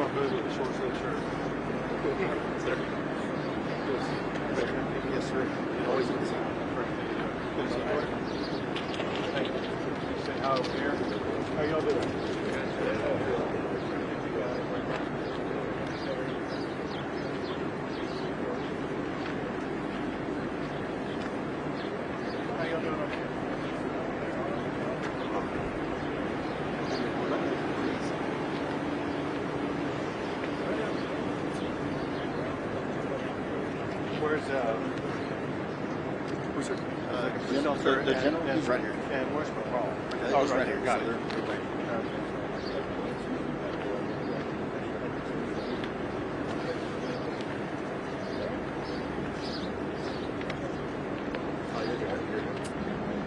want to move with the short sleeve shirt. Sir. Yes, sir. Always good to see you. Good to see you. Thank you. Say hi over here. How y'all doing? How y'all doing over here? Where's the general? He's right here. And where's McCall? Oh, he's right here. Got So it.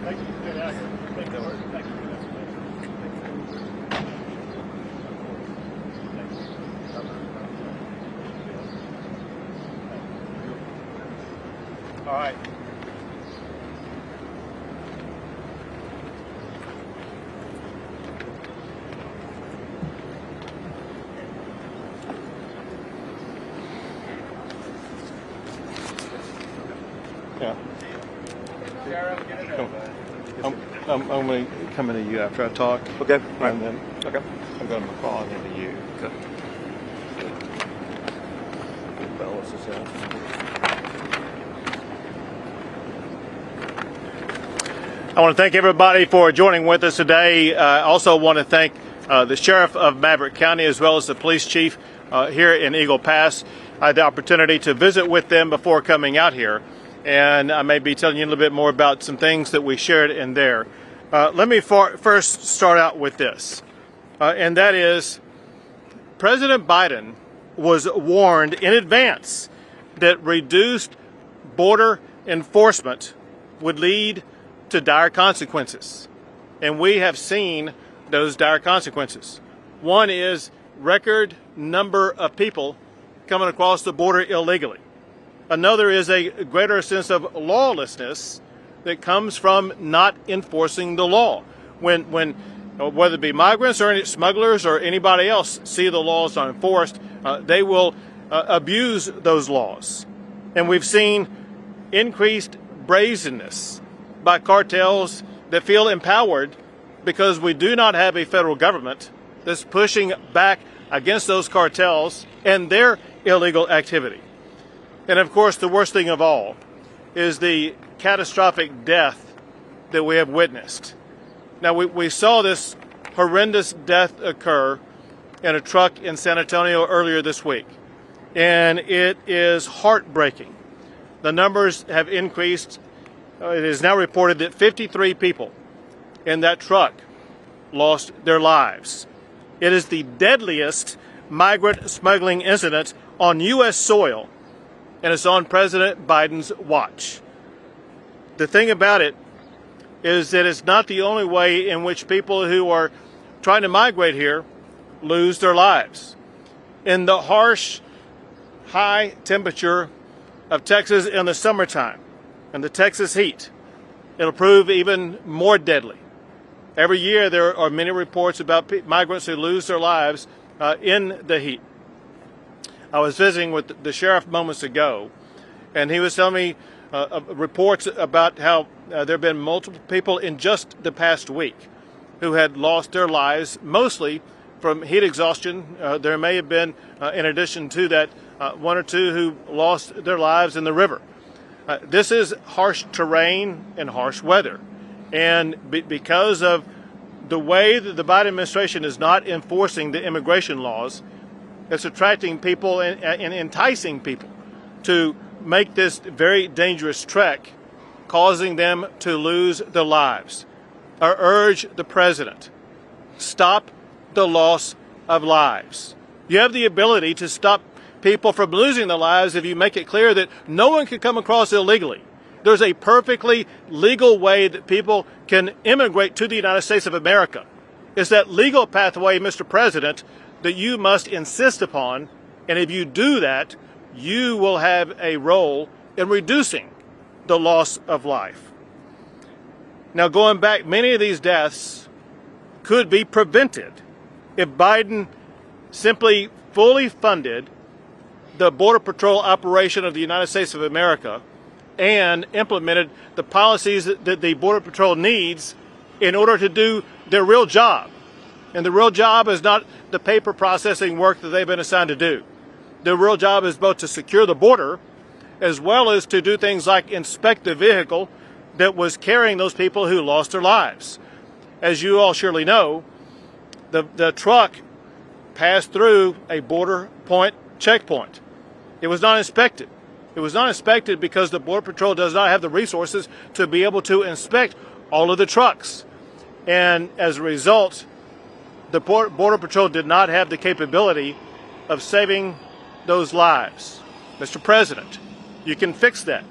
Thank you for getting out here. Thank you. Thank you. All right. Yeah. I'm going to come into you after I talk. Okay. Right. And then Okay. I'm going to McCall and into you. Okay. Balance this out. I want to thank everybody for joining with us today. I also want to thank the Sheriff of Maverick County as well as the Police Chief here in Eagle Pass. I had the opportunity to visit with them before coming out here, and I may be telling you a little bit more about some things that we shared in there. Let me first start out with this, and that is President Biden was warned in advance that reduced border enforcement would lead to dire consequences. And we have seen those dire consequences. One is record number of people coming across the border illegally. Another is a greater sense of lawlessness that comes from not enforcing the law. When whether it be migrants or any smugglers or anybody else see the laws are enforced, they will abuse those laws. And we've seen increased brazenness by cartels that feel empowered because we do not have a federal government that's pushing back against those cartels and their illegal activity. And of course, the worst thing of all is the catastrophic death that we have witnessed. Now, we saw this horrendous death occur in a truck in San Antonio earlier this week, and it is heartbreaking. The numbers have increased. It is now reported that 53 people in that truck lost their lives. It is the deadliest migrant smuggling incident on U.S. soil, and it's on President Biden's watch. The thing about it is that it's not the only way in which people who are trying to migrate here lose their lives. In the harsh, high temperature of Texas in the summertime, and the Texas heat, it'll prove even more deadly. Every year there are many reports about migrants who lose their lives in the heat. I was visiting with the sheriff moments ago, and he was telling me reports about how there have been multiple people in just the past week who had lost their lives, mostly from heat exhaustion. There may have been, in addition to that, one or two who lost their lives in the river. This is harsh terrain and harsh weather. And because of the way that the Biden administration is not enforcing the immigration laws, it's attracting people and enticing people to make this very dangerous trek, causing them to lose their lives. I urge the president, stop the loss of lives. You have the ability to stop people from losing their lives if you make it clear that no one can come across illegally. There's a perfectly legal way that people can immigrate to the United States of America. It's that legal pathway, Mr. President, that you must insist upon. And if you do that, you will have a role in reducing the loss of life. Now, going back, many of these deaths could be prevented if Biden simply fully funded the Border Patrol operation of the United States of America and implemented the policies that the Border Patrol needs in order to do their real job. And the real job is not the paper processing work that they've been assigned to do. The real job is both to secure the border as well as to do things like inspect the vehicle that was carrying those people who lost their lives. As you all surely know, the truck passed through a border point checkpoint. It was not inspected. It was not inspected because the Border Patrol does not have the resources to be able to inspect all of the trucks. And as a result, the Border Patrol did not have the capability of saving those lives. Mr. President, you can fix that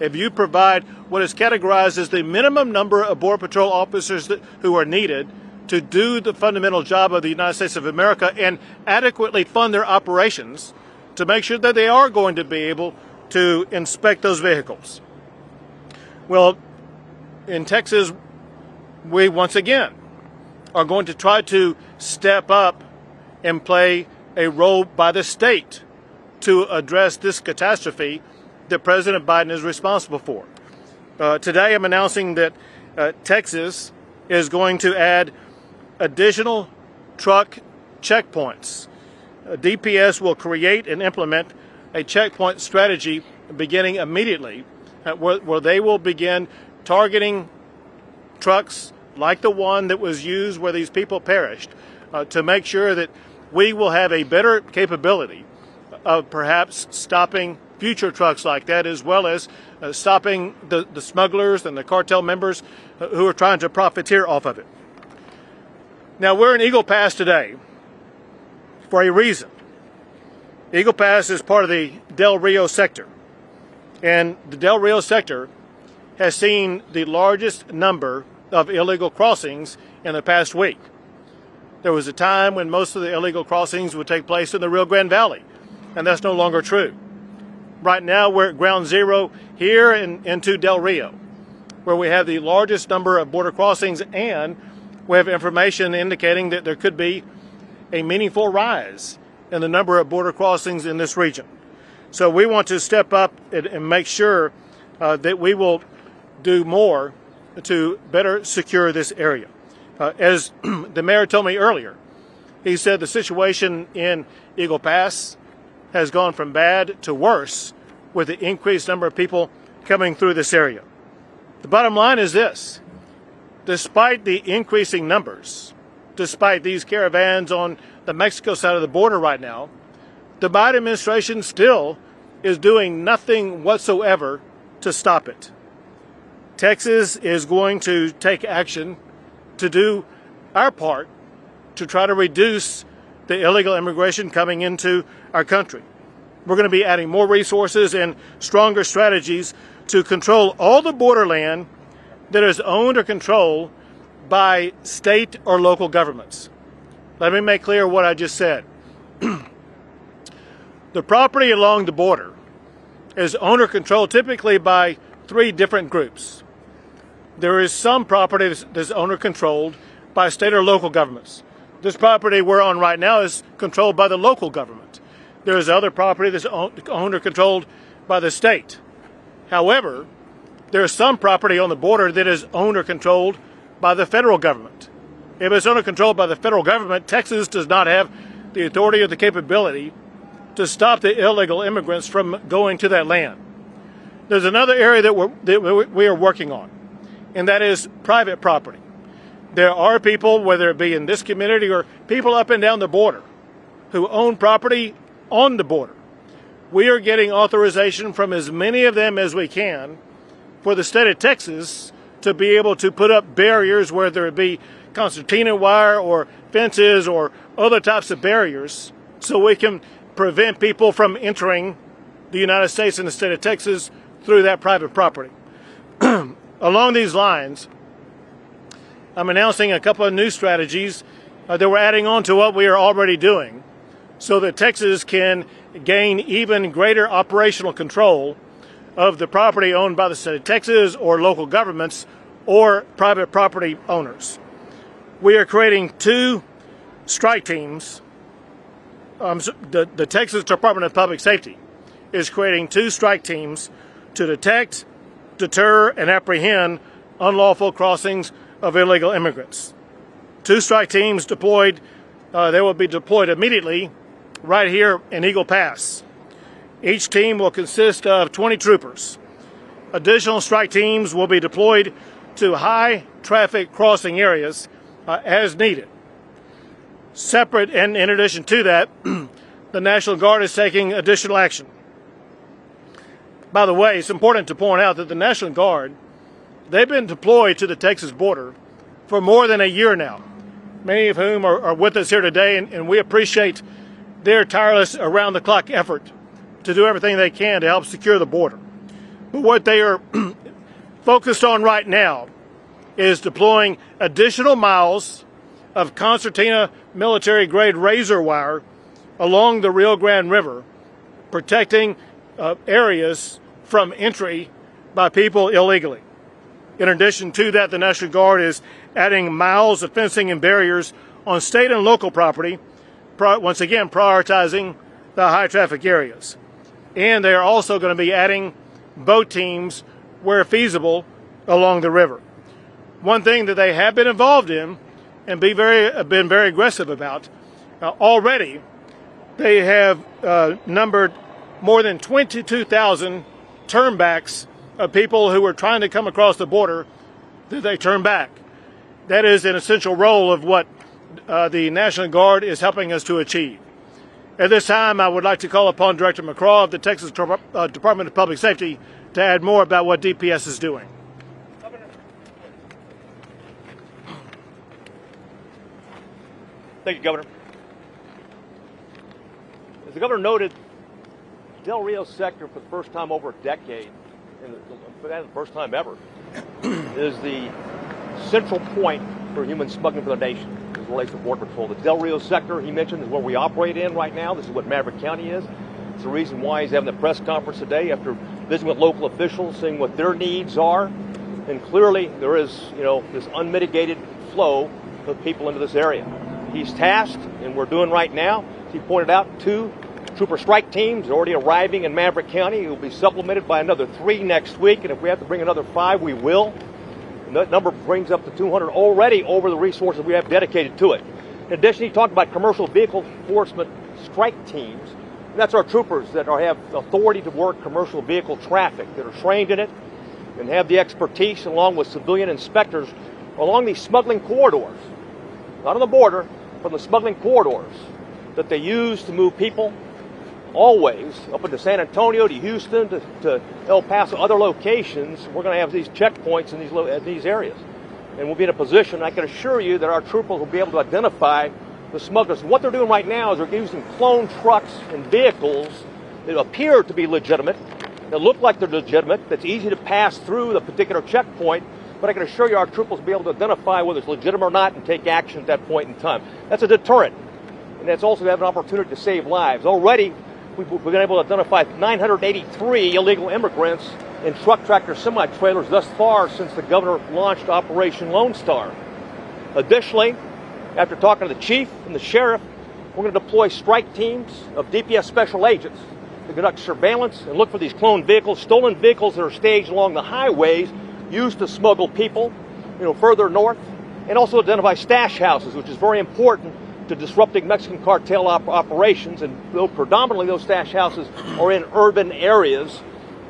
if you provide what is categorized as the minimum number of Border Patrol officers who are needed to do the fundamental job of the United States of America and adequately fund their operations to make sure that they are going to be able to inspect those vehicles. Well, in Texas, we once again are going to try to step up and play a role by the state to address this catastrophe that President Biden is responsible for. Today I'm announcing that Texas is going to add additional truck checkpoints. DPS will create and implement a checkpoint strategy beginning immediately where they will begin targeting trucks like the one that was used where these people perished to make sure that we will have a better capability of perhaps stopping future trucks like that, as well as stopping the smugglers and the cartel members who are trying to profiteer off of it. Now, we're in Eagle Pass today for a reason. Eagle Pass is part of the Del Rio sector, and the Del Rio sector has seen the largest number of illegal crossings in the past week. There was a time when most of the illegal crossings would take place in the Rio Grande Valley, and that's no longer true. Right now, we're at ground zero here into Del Rio, where we have the largest number of border crossings, and we have information indicating that there could be a meaningful rise in the number of border crossings in this region. So we want to step up and make sure that we will do more to better secure this area. As the mayor told me earlier, he said the situation in Eagle Pass has gone from bad to worse with the increased number of people coming through this area. The bottom line is this: despite the increasing numbers, despite these caravans on the Mexico side of the border right now, the Biden administration still is doing nothing whatsoever to stop it. Texas is going to take action to do our part to try to reduce the illegal immigration coming into our country. We're going to be adding more resources and stronger strategies to control all the borderland that is owned or controlled by state or local governments. Let me make clear what I just said. The property along the border is owned or controlled typically by three different groups. There is some property that's owned or controlled by state or local governments. This property we're on right now is controlled by the local government. There is other property that's owned or controlled by the state. However, there is some property on the border that is owned or controlled by the federal government. If it's owned or controlled by the federal government, Texas does not have the authority or the capability to stop the illegal immigrants from going to that land. There's another area that we are working on, and that is private property. There are people, whether it be in this community or people up and down the border, who own property on the border. We are getting authorization from as many of them as we can for the state of Texas to be able to put up barriers, whether it be concertina wire or fences or other types of barriers, so we can prevent people from entering the United States and the state of Texas through that private property. Along these lines, I'm announcing a couple of new strategies that we're adding on to what we are already doing so that Texas can gain even greater operational control of the property owned by the state of Texas or local governments or private property owners. We are creating two strike teams the Texas Department of Public Safety is creating 2 strike teams to detect, deter, and apprehend unlawful crossings of illegal immigrants. 2 strike teams deployed. They will be deployed immediately right here in Eagle Pass. Each team will consist of 20 troopers. Additional strike teams will be deployed to high traffic crossing areas as needed. Separate, and in addition to that, the National Guard is taking additional action. By the way, it's important to point out that the National Guard, they've been deployed to the Texas border for more than a year now, many of whom are with us here today, and we appreciate their tireless around-the-clock effort to do everything they can to help secure the border. But what they are focused on right now is deploying additional miles of concertina military-grade razor wire along the Rio Grande River, protecting areas from entry by people illegally. In addition to that, the National Guard is adding miles of fencing and barriers on state and local property, once again prioritizing the high-traffic areas. And they are also going to be adding boat teams where feasible along the river. One thing that they have been involved in and been very aggressive about already, they have numbered more than 22,000 turnbacks of people who were trying to come across the border that they turn back. That is an essential role of what the National Guard is helping us to achieve. At this time, I would like to call upon Director McCraw of the Texas Department of Public Safety to add more about what DPS is doing. Thank you, Governor. As the Governor noted, Del Rio sector for the first time over a decade, and for the first time ever, is the central point for human smuggling for the nation as it relates to Border Patrol. The Del Rio sector, he mentioned, is where we operate in right now. This is what Maverick County is. It's the reason why he's having the press conference today after visiting with local officials, seeing what their needs are. And clearly there is, this unmitigated flow of people into this area. He's tasked, and we're doing right now, as he pointed out, 2 trooper strike teams already arriving in Maverick County. It will be supplemented by another 3 next week, and if we have to bring another 5, we will. And that number brings up to 200 already over the resources we have dedicated to it. In addition, he talked about commercial vehicle enforcement strike teams. And that's our troopers that have authority to work commercial vehicle traffic, that are trained in it and have the expertise, along with civilian inspectors, along these smuggling corridors, not on the border, but the smuggling corridors that they use to move people always up into San Antonio, to Houston, to El Paso, other locations. We're going to have these checkpoints in these areas. And we'll be in a position, I can assure you, that our troopers will be able to identify the smugglers. What they're doing right now is they're using clone trucks and vehicles that appear to be legitimate, that look like they're legitimate, that's easy to pass through the particular checkpoint. But I can assure you our troopers will be able to identify whether it's legitimate or not and take action at that point in time. That's a deterrent. And that's also to have an opportunity to save lives. Already, we've been able to identify 983 illegal immigrants in truck, tractor, semi-trailers thus far since the governor launched Operation Lone Star. Additionally, after talking to the chief and the sheriff, we're going to deploy strike teams of DPS special agents to conduct surveillance and look for these cloned vehicles, stolen vehicles that are staged along the highways used to smuggle people, further north, and also identify stash houses, which is very important to disrupting Mexican cartel operations. And predominantly those stash houses are in urban areas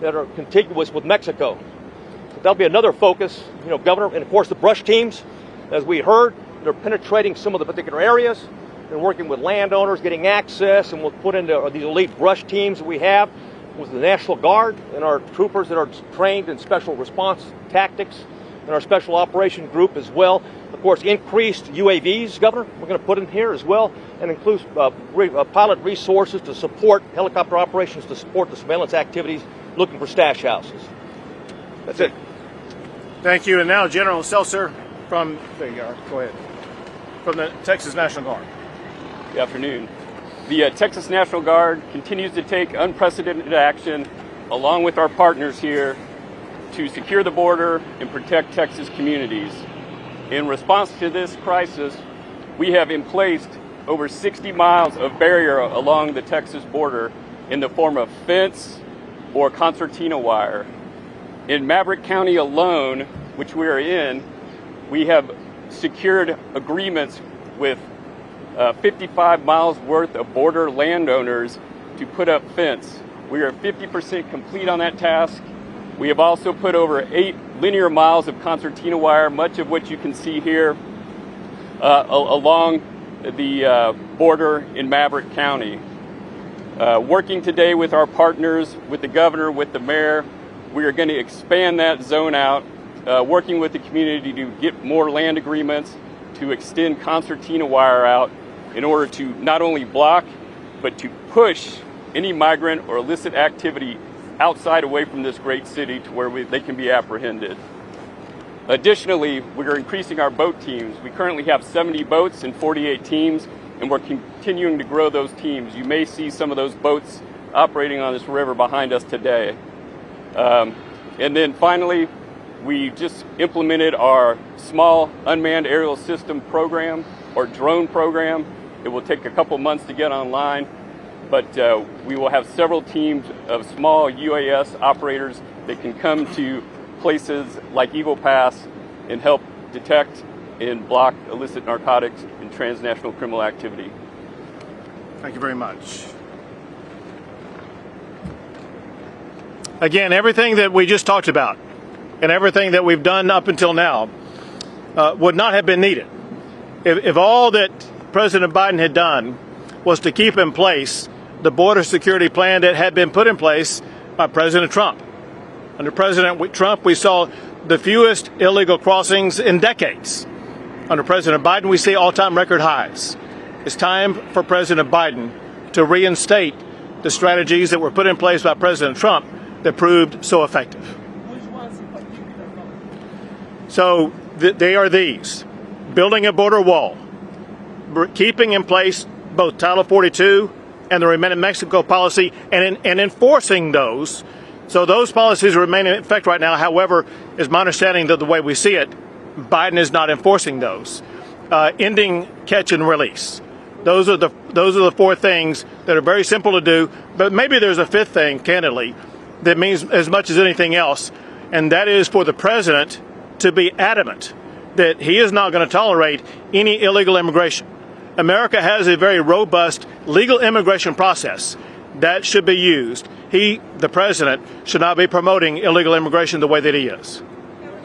that are contiguous with Mexico. So that'll be another focus, Governor. And of course the brush teams, as we heard, they're penetrating some of the particular areas. They're working with landowners, getting access, and we'll put into these elite brush teams that we have with the National Guard and our troopers that are trained in special response tactics, and our special operation group as well. Of course, increased UAVs, Governor, we're going to put in here as well, and includes pilot resources to support helicopter operations, to support the surveillance activities, looking for stash houses. That's it. Thank you. And now General Seltzer from, there you are, go ahead, from the Texas National Guard. Good afternoon. The Texas National Guard continues to take unprecedented action, along with our partners here, to secure the border and protect Texas communities. In response to this crisis, we have in place over 60 miles of barrier along the Texas border in the form of fence or concertina wire. In Maverick County alone, which we are in, we have secured agreements with 55 miles worth of border landowners to put up fence. We are 50% complete on that task. We have also put over 8 linear miles of concertina wire, much of which you can see here, along the border in Maverick County. Working today with our partners, with the governor, with the mayor, we are going to expand that zone out, working with the community to get more land agreements, to extend concertina wire out in order to not only block, but to push any migrant or illicit activity outside away from this great city to where they can be apprehended. Additionally, we are increasing our boat teams. We currently have 70 boats and 48 teams, and we're continuing to grow those teams. You may see some of those boats operating on this river behind us today. And then finally, we just implemented our small unmanned aerial system program, or drone program. It will take a couple months to get online, but we will have several teams of small UAS operators that can come to places like Eagle Pass and help detect and block illicit narcotics and transnational criminal activity. Thank you very much. Again, everything that we just talked about and everything that we've done up until now would not have been needed if all that President Biden had done was to keep in place the border security plan that had been put in place by President Trump. Under President Trump, we saw the fewest illegal crossings in decades. Under President Biden, we see all-time record highs. It's time for President Biden to reinstate the strategies that were put in place by President Trump that proved so effective. So they are these: building a border wall, keeping in place both Title 42 and the Remain in Mexico policy, and enforcing those. So those policies remain in effect right now. However, is my understanding that the way we see it, Biden is not enforcing those. Ending catch and release. Those are the 4 things that are very simple to do. But maybe there's a 5th thing, candidly, that means as much as anything else, and that is for the president to be adamant that he is not going to tolerate any illegal immigration. America has a very robust legal immigration process that should be used. He, the president, should not be promoting illegal immigration the way that he is.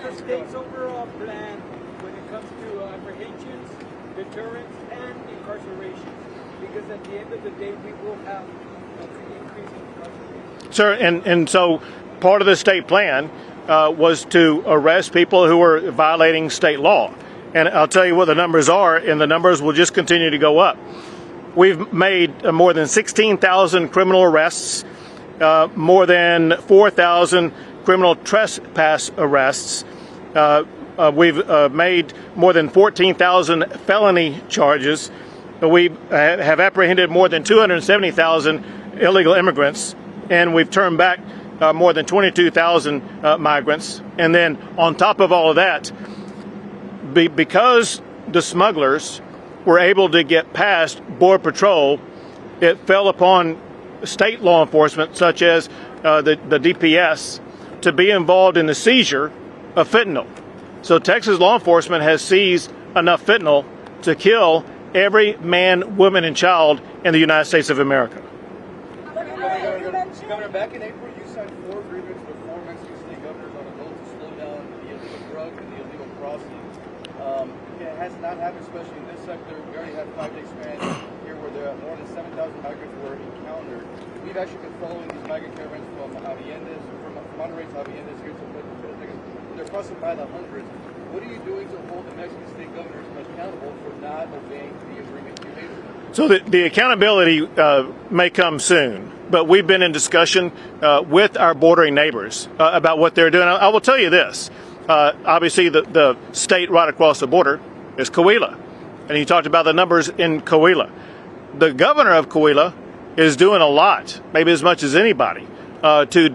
The state's overall plan when it comes to apprehensions, deterrence, and incarceration, because at the end of the day, we will have an increase in incarceration. Sir, and so part of the state plan was to arrest people who were violating state law. And I'll tell you what the numbers are, and the numbers will just continue to go up. We've made more than 16,000 criminal arrests, more than 4,000 criminal trespass arrests. We've made more than 14,000 felony charges. We have apprehended more than 270,000 illegal immigrants, and we've turned back more than 22,000 migrants. And then on top of all of that, because the smugglers were able to get past Border Patrol, it fell upon state law enforcement, such as the DPS, to be involved in the seizure of fentanyl. So Texas law enforcement has seized enough fentanyl to kill every man, woman, and child in the United States of America. Governor, back in April, you signed 4 agreements with 4 Mexican state governors on a goal to slow down the illegal drugs and the illegal crossings. It has not happened, especially in this sector. We already had 5-day span here where there are more than 7,000 migrants were encountered. We've actually been following these migrant caravans from Monterrey to Aviendes here to Puerto. They're crossing by the hundreds. What are you doing to hold the Mexican state governors accountable for not obeying the agreement you made with them? So the accountability may come soon, but we've been in discussion with our bordering neighbors about what they're doing. I will tell you this. Obviously, the state right across the border is Coahuila, and you talked about the numbers in Coahuila. The governor of Coahuila is doing a lot, maybe as much as anybody, to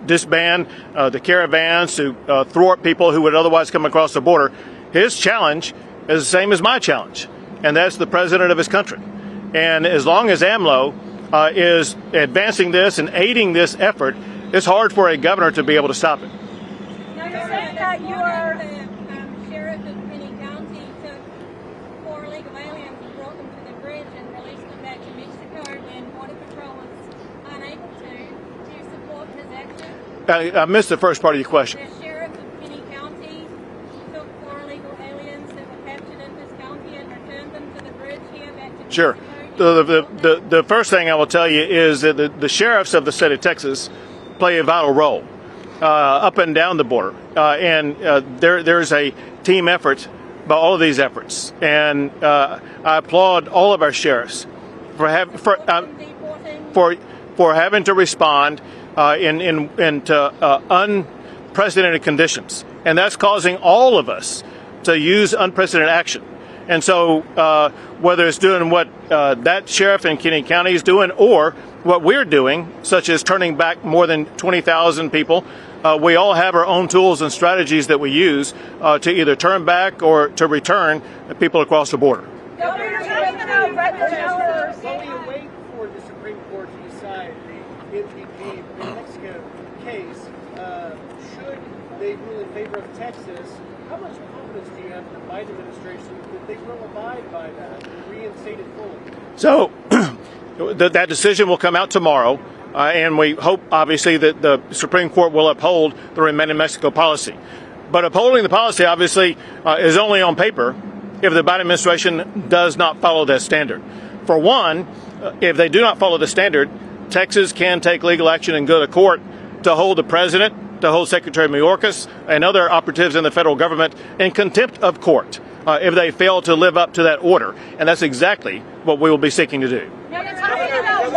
disband the caravans, to thwart people who would otherwise come across the border. His challenge is the same as my challenge. and that's the president of his country. And as long as AMLO is advancing this and aiding this effort, it's hard for a governor to be able to stop it. Now you're saying that you are the sheriff of Penny County took 4 illegal aliens and brought them to the bridge and released them back to Mexico when Border Patrol was unable to. Do you support his action? I missed the first part of your question. The sheriff of Penny County took 4 illegal aliens that were captured in this county and returned them to the bridge here back to Sure. Mexico. The first thing I will tell you is that the sheriffs of the state of Texas play a vital role up and down the border, and there's a team effort by all of these efforts, and I applaud all of our sheriffs for having to respond into unprecedented conditions, and that's causing all of us to use unprecedented action. And so whether it's doing what that sheriff in Kenny County is doing or what we're doing, such as turning back more than 20,000 people, we all have our own tools and strategies that we use to either turn back or to return people across the border. While we wait for the Supreme Court to decide the New Mexico case, should they rule in favor of Texas, how much confidence do you have in the Biden administration that they will abide by that and reinstate it fully? So that decision will come out tomorrow, and we hope, obviously, that the Supreme Court will uphold the Remain in Mexico policy. But upholding the policy, obviously, is only on paper if the Biden administration does not follow that standard. For one, if they do not follow the standard, Texas can take legal action and go to court to hold the president, to hold Secretary Mayorkas and other operatives in the federal government in contempt of court if they fail to live up to that order. And that's exactly what we will be seeking to do. Now you're talking about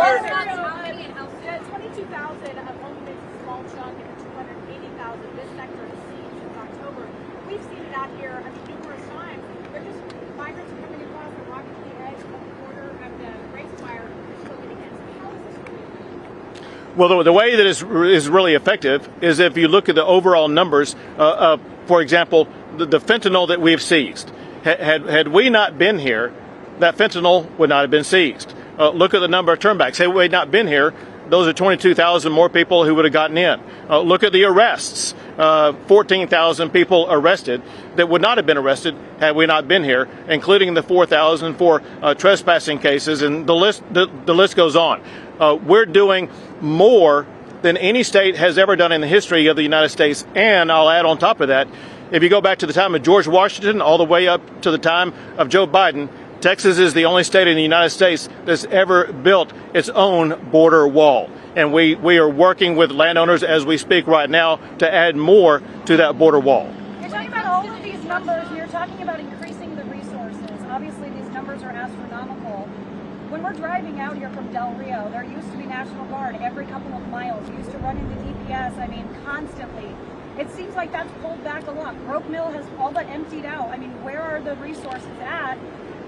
22,000 of homeless, small chunk, and 280,000 this sector has seen since October. We've seen it out here, numerous times. They're just migrants coming across the rocky edge of the border of the race fire. They're still getting in. So how is this really? Well, the way that is really effective is if you look at the overall numbers of, for example, the fentanyl that we've seized. Had we not been here, that fentanyl would not have been seized. Look at the number of turnbacks. Had we not been here, those are 22,000 more people who would have gotten in. Look at the arrests. 14,000 people arrested that would not have been arrested had we not been here, including the 4,000 for trespassing cases, and the list goes on. We're doing more than any state has ever done in the history of the United States. And I'll add on top of that, if you go back to the time of George Washington all the way up to the time of Joe Biden, Texas is the only state in the United States that's ever built its own border wall. And we are working with landowners as we speak right now to add more to that border wall. You're talking about all of these numbers, and you're talking about increasing the resources. Obviously, these numbers are astronomical. When we're driving out here from Del Rio, there used to be National Guard every couple of miles. We used to run into DPS, constantly. It seems like that's pulled back a lot. Broke Mill has all but emptied out. Where are the resources at?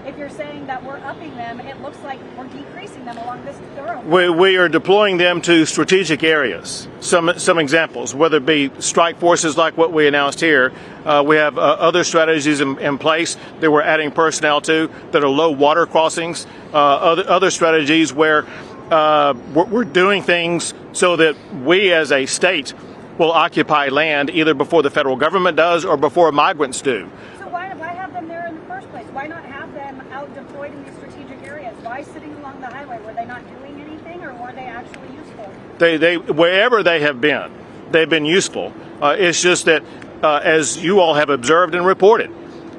If you're saying that we're upping them, it looks like we're decreasing them along this thoroughfare. We are deploying them to strategic areas. Some examples, whether it be strike forces like what we announced here, we have other strategies in place that we're adding personnel to that are low water crossings, other strategies where we're doing things so that we as a state will occupy land either before the federal government does or before migrants do. So why have them there in the first place? Why not have them out deployed in these strategic areas? Why sitting along the highway? Were they not doing anything, or were they actually useful? They wherever they have been, they've been useful. It's just that, as you all have observed and reported,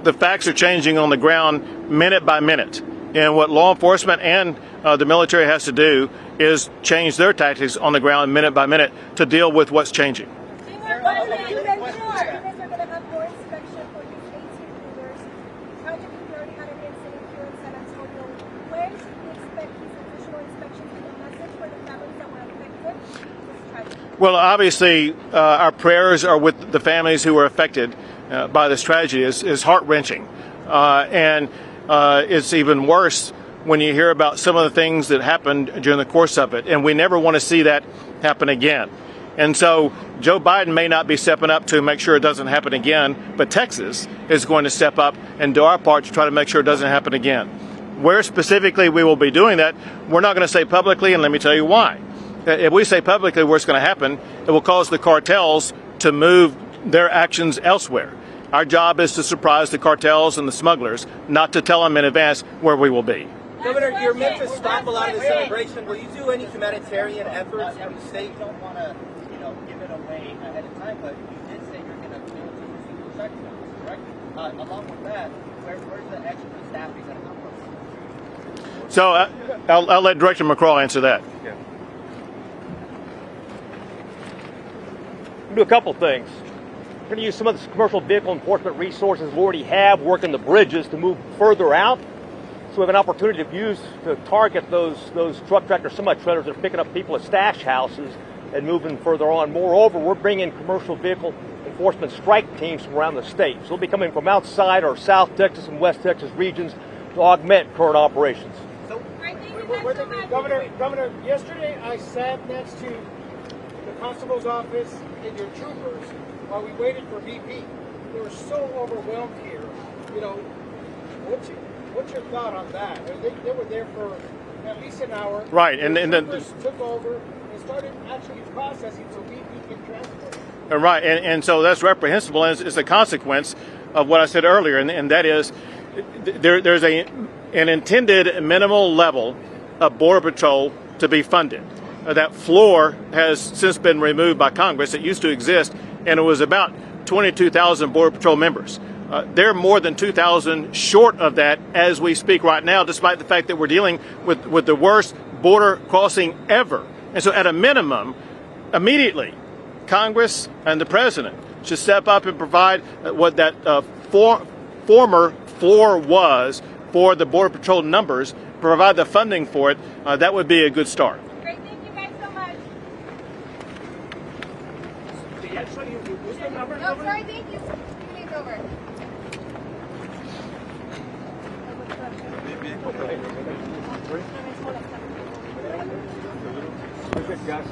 the facts are changing on the ground minute by minute. And what law enforcement and the military has to do is change their tactics on the ground minute by minute to deal with what's changing. Well, obviously, our prayers are with the families who were affected by this tragedy. It's heart-wrenching. And it's even worse when you hear about some of the things that happened during the course of it. And we never want to see that happen again. And so Joe Biden may not be stepping up to make sure it doesn't happen again, but Texas is going to step up and do our part to try to make sure it doesn't happen again. Where specifically we will be doing that, we're not going to say publicly, and let me tell you why. If we say publicly where it's going to happen, it will cause the cartels to move their actions elsewhere. Our job is to surprise the cartels and the smugglers, not to tell them in advance where we will be. Governor, you're meant to stop a lot of this immigration. Will you do any humanitarian efforts from the state? You don't want to, give it away ahead of time, but you did say you're going to build a receivable checkpoints, correct? Along with that, where's the extra staffing going to come from? So I'll let Director McCraw answer that. Yeah. Do a couple things. We're going to use some of the commercial vehicle enforcement resources we already have working the bridges to move further out. So we have an opportunity to target those truck, tractor, semi-trailers that are picking up people at stash houses and moving further on. Moreover, we're bringing commercial vehicle enforcement strike teams from around the state. So they'll be coming from outside our South Texas and West Texas regions to augment current operations. So, Governor, yesterday I sat next to the constable's office and your troopers while we waited for BP. They were so overwhelmed here. What's your thought on that? They were there for at least an hour. Right, and then took over and started actually processing so BP can transport. Right, and so that's reprehensible, and it's a consequence of what I said earlier, and that is there's an intended minimal level of Border Patrol to be funded. That floor has since been removed by Congress. It used to exist, and it was about 22,000 Border Patrol members. They're more than 2,000 short of that as we speak right now, despite the fact that we're dealing with the worst border crossing ever. And so at a minimum, immediately, Congress and the President should step up and provide what that former floor was for the Border Patrol numbers, provide the funding for it. That would be a good start. Great, thank you guys so much. Oh, sorry, thank you. Meeting's over. Guys.